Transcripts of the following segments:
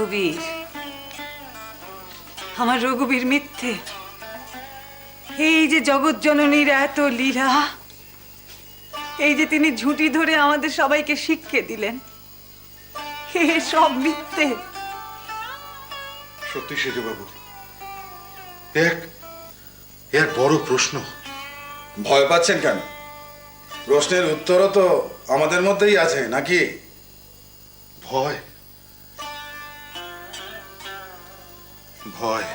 রঘুবীর, আমার রঘুবীর মিথ্যে। এই যে জগৎ জননীর এত লীলা, এই যে তিনি ঝুঁটি ধরে আমাদের সবাইকে শিক্ষে দিলেন, এ সব মিথ্যে। সত্যি সেজবাবু, এক বড় প্রশ্ন। ভয় পাচ্ছেন কেন? প্রশ্নের উত্তরও তো আমাদের মধ্যেই আছে নাকি? ভয় ভয়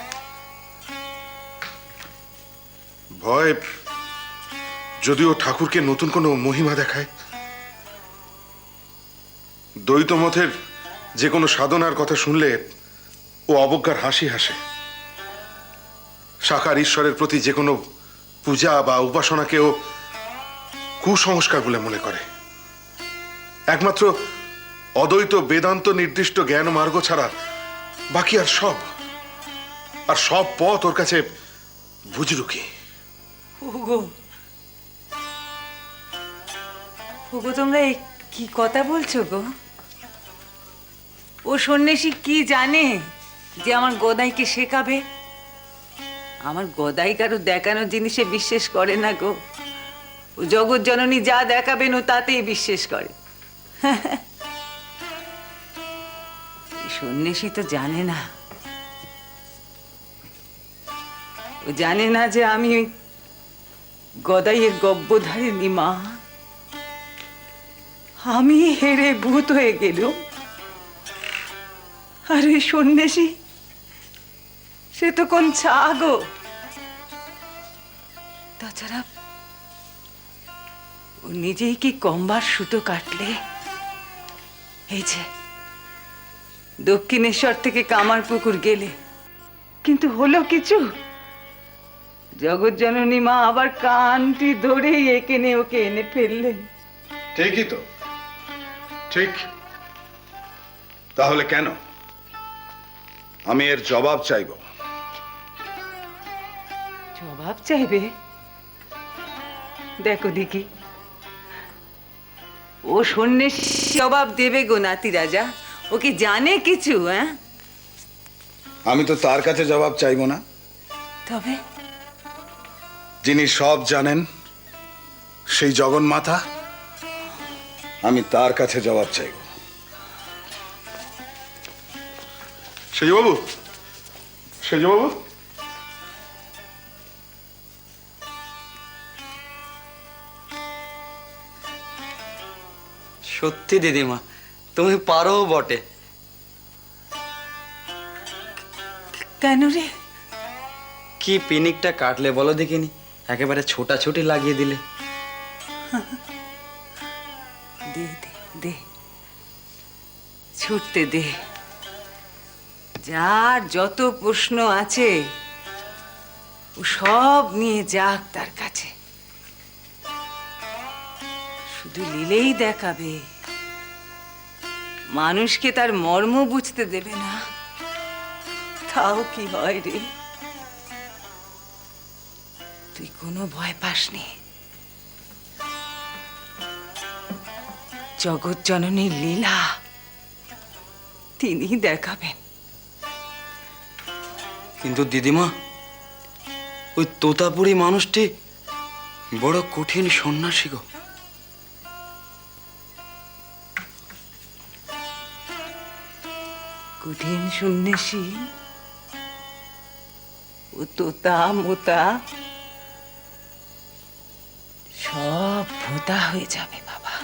ভয় যদিও ঠাকুরকে নতুন কোনো মহিমা দেখায়, দ্বৈত মতের যে কোনো সাধনার কথা শুনলে ও অবজ্ঞার হাসি হাসে। সাকার ঈশ্বরের প্রতি যে কোনো পূজা বা উপাসনাকেও কুসংস্কার বলে মনে করে। একমাত্র অদ্বৈত বেদান্ত নির্দিষ্ট জ্ঞান মার্গ ছাড়া বাকি আর সব পথ ওর কাছে বুজরুকি। ওগো ওগো, তোমরা কি কথা বলছো গো? ও সন্ন্যাসী কি জানে যে আমার গদাইকে শেখাবে? আমার গদাই কারো দেখানো জিনিসে বিশ্বাস করে না গো। ও জগৎ জননী যা দেখাবেন ও তাতেই বিশ্বাস করে। সন্ন্যাসী তো জানে না, ও জানে না যে আমি ওই গদাইয়ের গব্বধারিণী মা। আমি হেরে ভূত হয়ে গেলুম, আর ওই সন্ন্যাসী সে তো কোন ছাগো। তাছাড়া ও নিজেই কি কম্বার সুতো কাটলে, এই যে দক্ষিণেশ্বর থেকে কামারপুকুর গেলে, কিন্তু হলো কিছু? জগৎ জননী মা আবার কানটি ধরেই এখানে ওকে এনে ফেললেন। ঠিকই তো, ঠিক। তাহলে কেন? আমি এর জবাব চাইব। জবাব চাইবে? দেখো দেখি, ও সন্ন্যাসী জবাব দেবে গো নাতি রাজা। ও কি জানে কিছু? হ্যাঁ, আমি তো তার কাছে জবাব চাইব না, তবে যিনি সব জানেন, সেই জগন্মাতা, আমি তার কাছে জবাব চাইব। সেজবাবু, সেজবাবু, সত্যি দিদিমা, তুমি পারো বটে। কেন রে? কি পিনিকটা কাটলে বলো দেখিনি, একেবারে ছোটাছুটি লাগিয়ে দিলে। দে দে দে, ছুটতে দে। যার যত প্রশ্ন আছে ও সব নিয়ে যাক তার কাছে, শুধু লীলেই দেখাবে, মানুষকে তার মর্ম বুঝতে দেবে না। তাও কি হয় রে? তুই কোনো ভয় পাসনি। জগৎ জননীর লীলা তিনি দেখাবেন। কিন্তু দিদিমা, ওই তোতাপুরি মানুষটি বড় কঠিন সন্ন্যাসী গো। কঠিন সন্ন্যাসী? ও তোতা মোতা সব ভোতা হয়ে যাবে বাবা।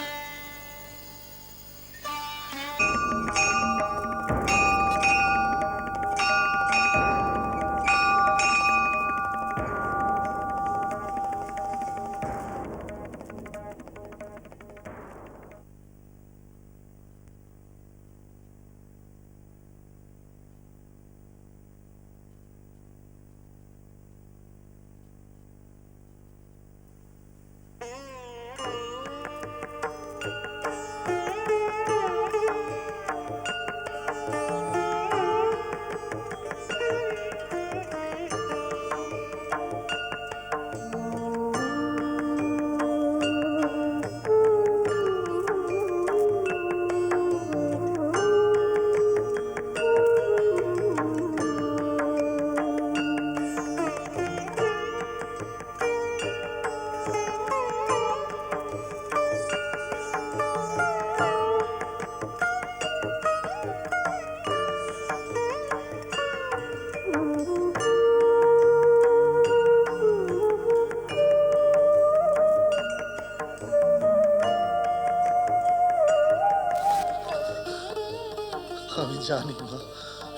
জানি মা,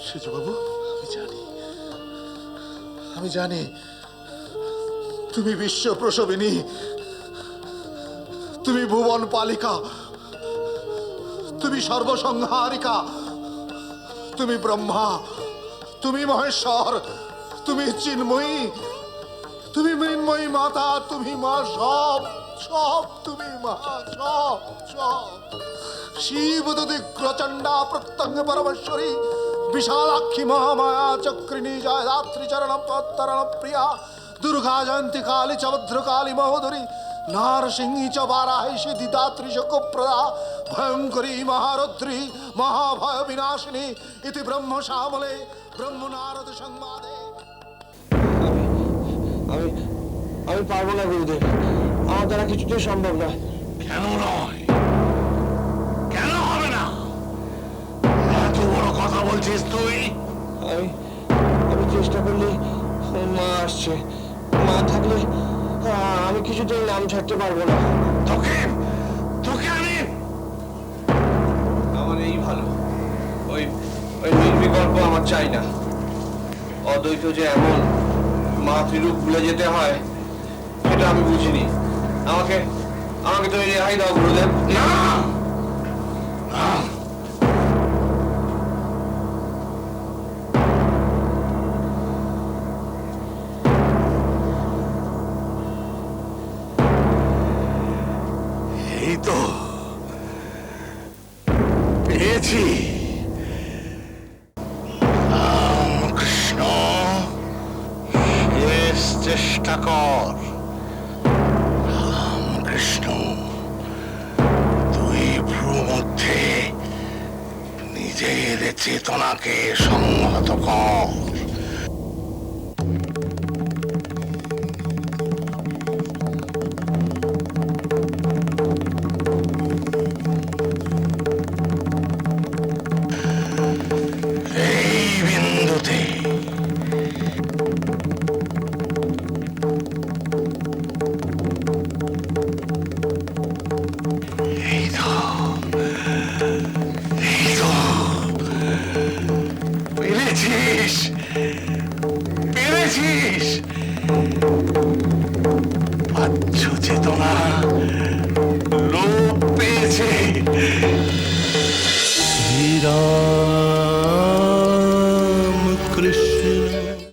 সেজবাবু, আমি জানি তুমি বিশ্ব প্রসবিনী, তুমি ভুবন পালিকা, তুমি সর্বসংহারিকা, তুমি ব্রহ্মা, তুমি মহেশ্বর, তুমি চিন্ময়ী, তুমি মৃন্ময়ী মাতা, তুমি মা, সব সব তুমি মা, সব সব। শিব প্রচন্ডা প্রত্যঙ্গ পরমেশ্বরী, বিশালাক্ষী মহামায়া চক্রিণী জয়দাত্রী চরণম তত্তরণ প্রিয়া, দুর্গা জয়ন্তী কালী চ ভদ্রকালী মহোদরী, নারসিংহী চ বারাহি সিদ্ধিদাত্রী শোকপ্রদা, ভয়ঙ্করী মহারুদ্রী মহাভয় বিনাশিনী ইতি ব্রহ্ম শ্যামলে ব্রহ্ম নারদ সংবাদে। আমি আমি পারবো না গুরুদেব, আমার দ্বারা কিছুতেই সম্ভব নয়। কেন নয়? কেন হবে না? এত বড় কথা বলছিস তুই? আমি আমি চেষ্টা করলে মা আসছে, মা থাকলে আমি কিছুতেই নাম ছাড়তে পারবো না। তোকে তোকে আমি আমার এই ভালো, ওই ওই নির্বিকল্প আমার চাই না। অদ্বৈত যে এমন মাতৃরূপ ভুলে যেতে হয় সেটা আমি বুঝিনি। আমাকে আমাকে তুমি রেহাই দাও গুরুদেব। না না, এই তো পেয়েছি। রামকৃষ্ণ, শেষ চেষ্টা কর। রামকৃষ্ণ, তুই ভ্রু মধ্যে নিজের চেতনাকে সংহত কর। এই বিন্দুতে এই তো পেরেছিস, পেরেছিস। পাচ্ছ চেতনা লোপ পেয়েছে। ধীরা